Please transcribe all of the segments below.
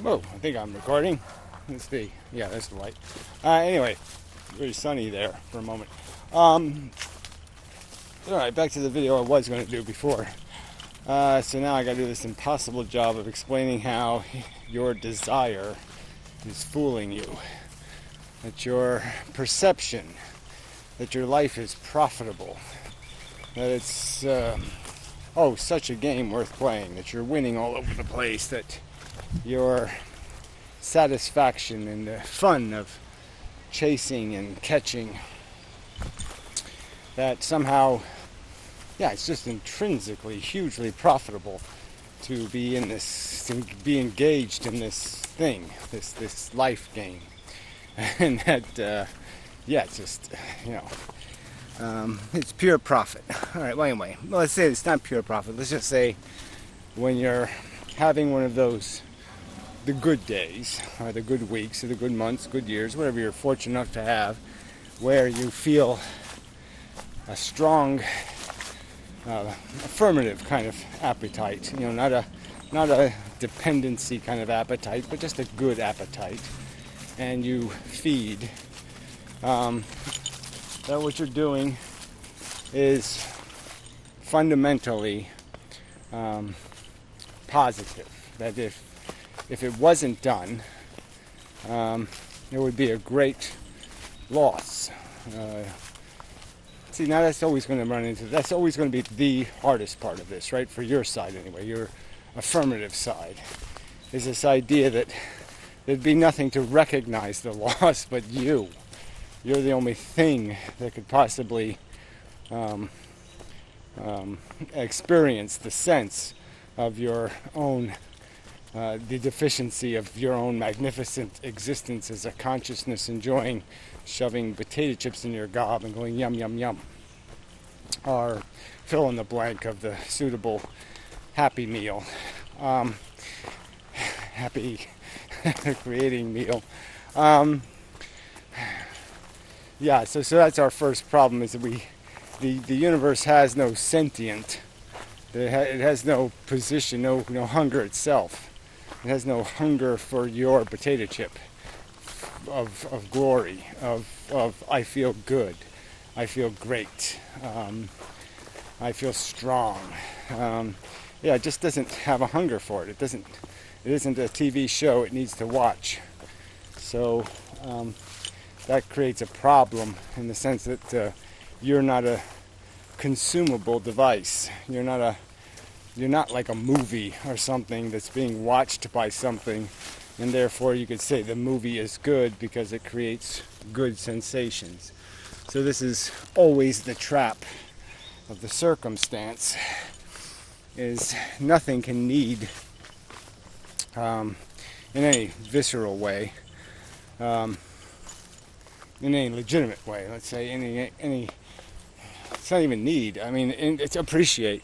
Whoa, I think I'm recording. Let's see. Yeah, that's the light. Anyway, very sunny there for a moment. Alright, back to the video I was going to do before. So now I got to do this impossible job of explaining how your desire is fooling you. That your perception, that your life is profitable, that it's, such a game worth playing, that you're winning all over the place, that your satisfaction and the fun of chasing and catching, that somehow, it's just intrinsically hugely profitable to be in this, to be engaged in this thing, this life game. And that, it's pure profit. All right, well, anyway, let's say it's not pure profit. Let's just say when you're having one of those, the good days, or the good weeks, or the good months, good years, whatever you're fortunate enough to have, where you feel a strong, affirmative kind of appetite. Not a dependency kind of appetite, but just a good appetite. And you feed. That what you're doing is fundamentally positive. That if it wasn't done, it would be a great loss. See, now that's always going to that's always going to be the hardest part of this, right? For your side anyway, your affirmative side, is this idea that there'd be nothing to recognize the loss but you. You're the only thing that could possibly experience the sense of your own, the deficiency of your own magnificent existence as a consciousness enjoying shoving potato chips in your gob and going yum, yum, yum. Or fill in the blank of the suitable happy meal. Happy creating meal. So that's our first problem, is that the universe has no sentient. It has no position, no hunger itself. It has no hunger for your potato chip of glory, of I feel good, I feel great, I feel strong. It just doesn't have a hunger for it. It isn't a TV show it needs to watch. So that creates a problem in the sense that you're not a consumable device. You're not like a movie or something that's being watched by something, and therefore you could say the movie is good because it creates good sensations. So this is always the trap of the circumstance, is nothing can need in any visceral way, in any legitimate way, let's say, any it's not even need, it's appreciate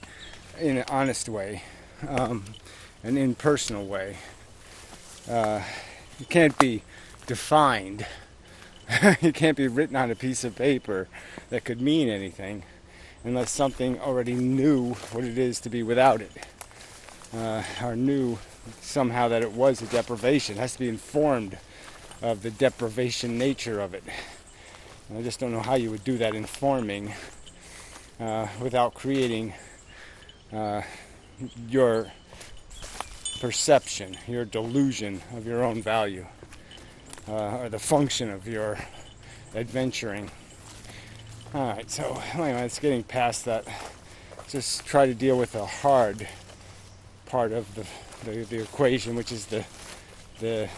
in an honest way, an impersonal way. It can't be defined. It can't be written on a piece of paper that could mean anything unless something already knew what it is to be without it, or knew somehow that it was a deprivation. It has to be informed of the deprivation nature of it. And I just don't know how you would do that informing without creating your perception, your delusion of your own value, or the function of your adventuring. Alright, so anyway, it's getting past that. Just try to deal with the hard part of the equation, which is the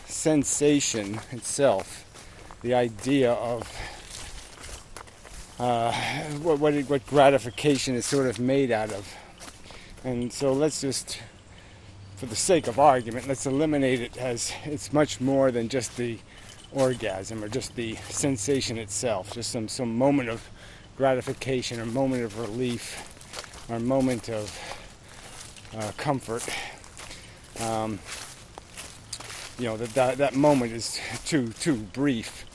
sensation itself, the idea of what gratification is sort of made out of. And so let's just, for the sake of argument, let's eliminate it as it's much more than just the orgasm or just the sensation itself, just some moment of gratification or moment of relief or moment of comfort. That moment is too brief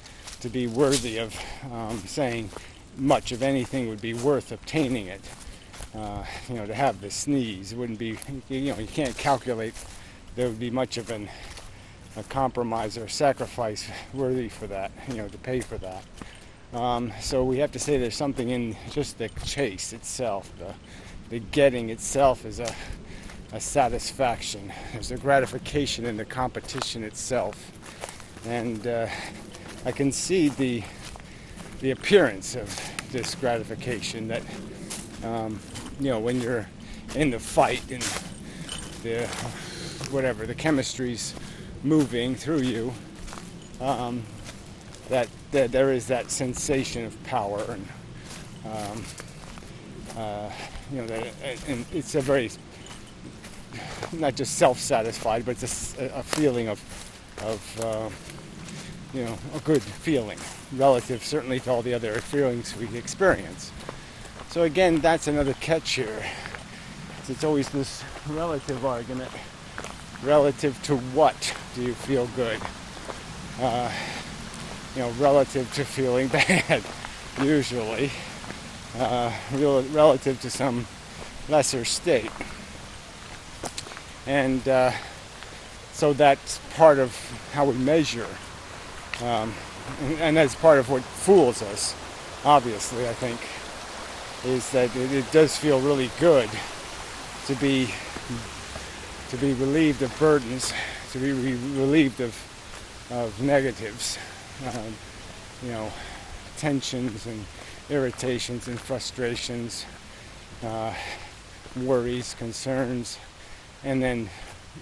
to be worthy of saying much of anything would be worth obtaining it. To have the sneeze, it wouldn't be, you can't calculate there would be much of an a compromise or a sacrifice worthy for that, to pay for that. So we have to say there's something in just the chase itself, the getting itself is a satisfaction. There's a gratification in the competition itself. And I can see the appearance of this gratification that, when you're in the fight and the chemistry's moving through you, that there is that sensation of power, and and it's a very, not just self-satisfied, but it's a feeling of a good feeling relative certainly to all the other feelings we experience. So again, that's another catch here. It's always this relative argument. Relative to what do you feel good? Relative to feeling bad, usually. Relative to some lesser state. And so that's part of how we measure. And that's part of what fools us, obviously, I think, is that it does feel really good to be relieved of burdens, to be relieved of negatives, tensions and irritations and frustrations, worries, concerns, and then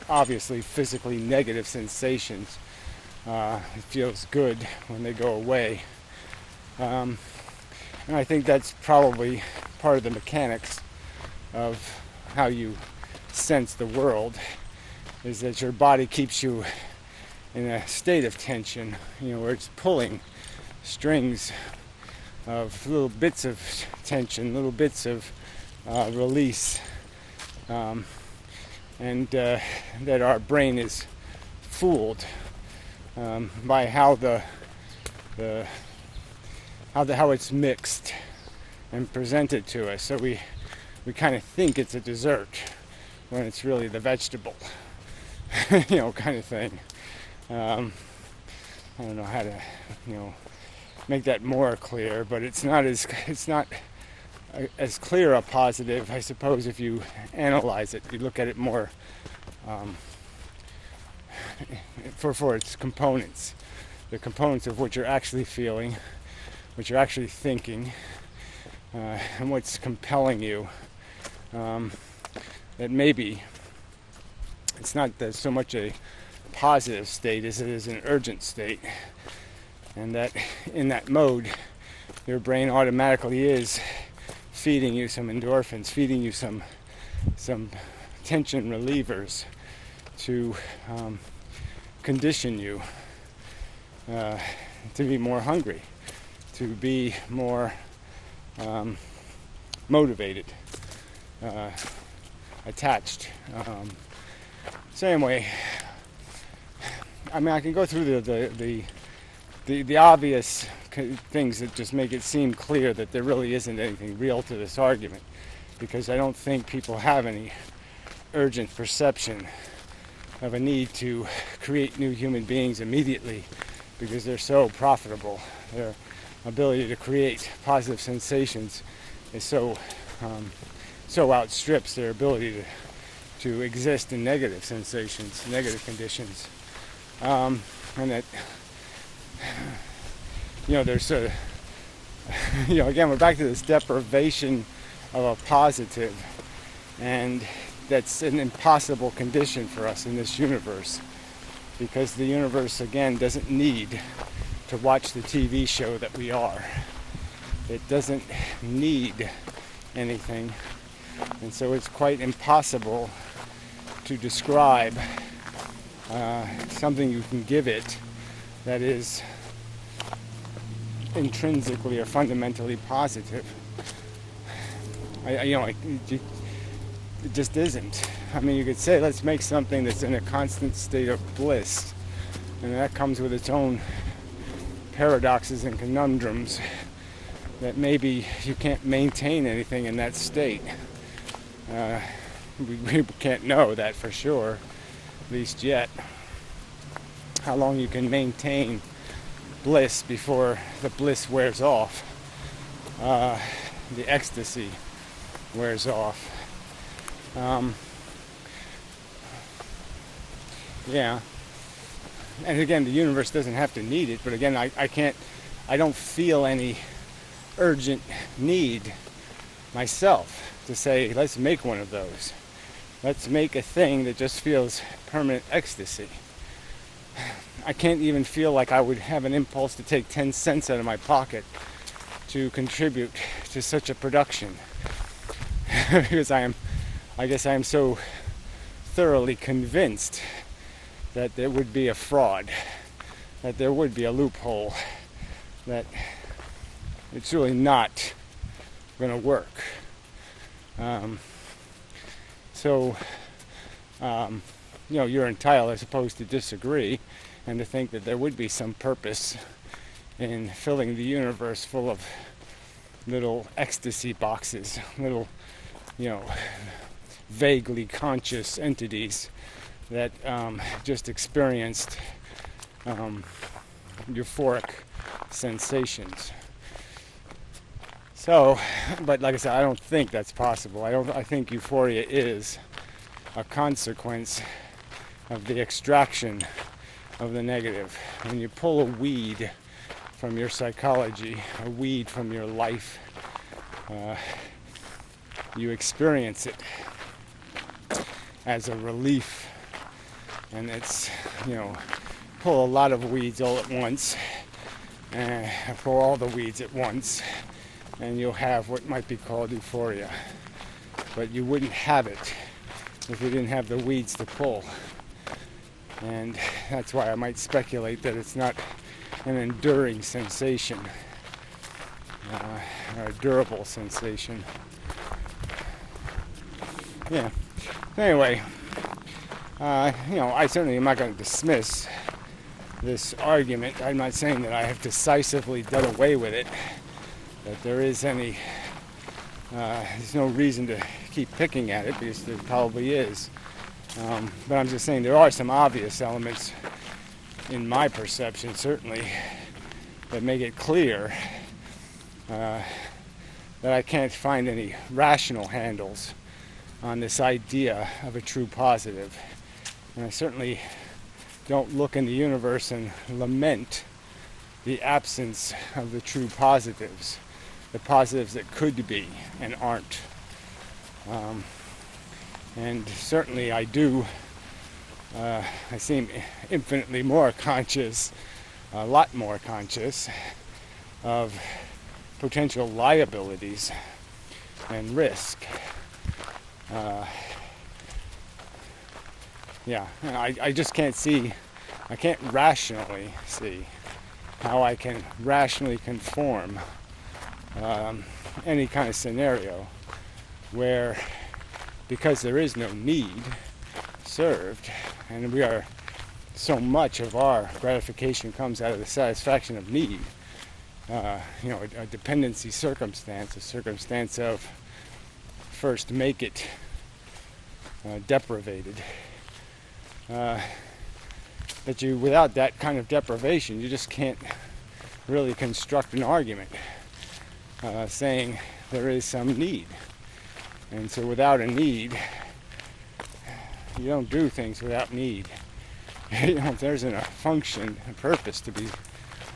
obviously physically negative sensations. It feels good when they go away. And I think that's probably part of the mechanics of how you sense the world, is that your body keeps you in a state of tension, where it's pulling strings of little bits of tension, little bits of release, and that our brain is fooled by how how it's mixed and presented to us. So we kind of think it's a dessert when it's really the vegetable, kind of thing. I don't know how to, make that more clear, but it's not as clear a positive, I suppose, if you analyze it. You look at it more for its components, the components of what you're actually feeling, what you're actually thinking, and what's compelling you. That maybe it's not so much a positive state as it is an urgent state, and that in that mode your brain automatically is feeding you some endorphins, feeding you some tension relievers to condition you to be more hungry, to be more motivated, attached. So anyway, I mean, I can go through the obvious things that just make it seem clear that there really isn't anything real to this argument, because I don't think people have any urgent perception of a need to create new human beings immediately, because they're so profitable. Their ability to create positive sensations is so outstrips their ability to exist in negative sensations, negative conditions, and that there's a again, we're back to this deprivation of a positive, and that's an impossible condition for us in this universe, because the universe, again, doesn't need to watch the TV show that we are. It doesn't need anything, and so it's quite impossible to describe something you can give it that is intrinsically or fundamentally positive. It just isn't. I mean, you could say, let's make something that's in a constant state of bliss, and that comes with its own paradoxes and conundrums, that maybe you can't maintain anything in that state. We can't know that for sure, at least yet. how long you can maintain bliss before the bliss wears off, the ecstasy wears off. Yeah. And again, the universe doesn't have to need it, but again, I don't feel any urgent need myself to say, let's make one of those. Let's make a thing that just feels permanent ecstasy. I can't even feel like I would have an impulse to take 10 cents out of my pocket to contribute to such a production. Because I guess I am so thoroughly convinced that there would be a fraud, that there would be a loophole, that it's really not going to work. You're entitled, I suppose, to disagree and to think that there would be some purpose in filling the universe full of little ecstasy boxes, little, vaguely conscious entities that just experienced euphoric sensations. So, but like I said, I don't think that's possible. I think euphoria is a consequence of the extraction of the negative. When you pull a weed from your psychology, a weed from your life, you experience it as a relief. And it's, pull a lot of weeds all at once, pull all the weeds at once, and you'll have what might be called euphoria. But you wouldn't have it if you didn't have the weeds to pull. And that's why I might speculate that it's not an enduring sensation, or a durable sensation. Yeah. Anyway, I certainly am not going to dismiss this argument. I'm not saying that I have decisively done away with it, that there is any, there's no reason to keep picking at it, because there probably is. But I'm just saying there are some obvious elements in my perception, certainly, that make it clear that I can't find any rational handles on this idea of a true positive. And I certainly don't look in the universe and lament the absence of the true positives, the positives that could be and aren't. And certainly I do, I seem infinitely more conscious, a lot more conscious of potential liabilities and risk. I just can't see, I can't rationally see how I can rationally conform any kind of scenario where, because there is no need served, and we are, so much of our gratification comes out of the satisfaction of need, a dependency circumstance, a circumstance of first make it deprivated. That you, without that kind of deprivation, you just can't really construct an argument saying there is some need. And so without a need, you don't do things without need. If there isn't a function, a purpose to be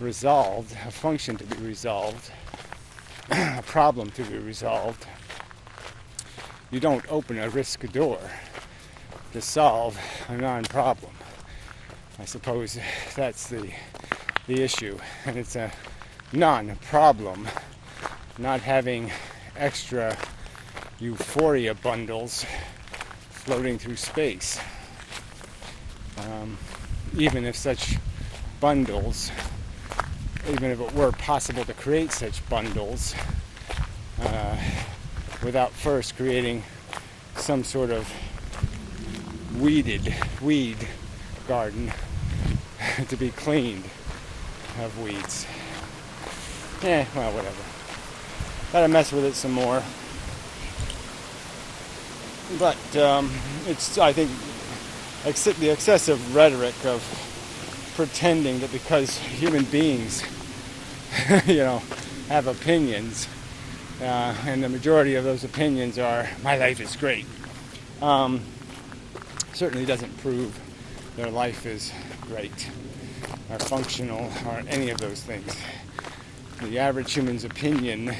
resolved, a function to be resolved, a problem to be resolved, you don't open a risk door to solve a non-problem. I suppose that's the issue. And it's a non-problem, not having extra euphoria bundles floating through space. Even if such bundles, even if it were possible to create such bundles without first creating some sort of weed garden to be cleaned of weeds. Well, whatever. Gotta mess with it some more. But it's, I think, the excessive rhetoric of pretending that because human beings, have opinions, and the majority of those opinions are, my life is great, certainly doesn't prove their life is great, or functional, or any of those things. The average human's opinion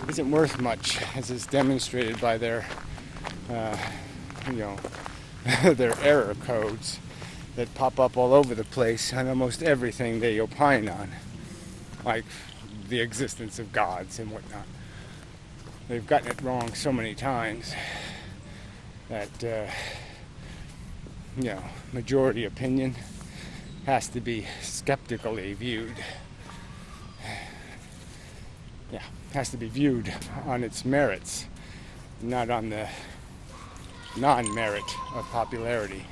isn't worth much, as is demonstrated by their, their error codes that pop up all over the place on almost everything they opine on, like the existence of gods and whatnot. They've gotten it wrong so many times that, majority opinion has to be skeptically viewed. Yeah, has to be viewed on its merits, not on the non-merit of popularity.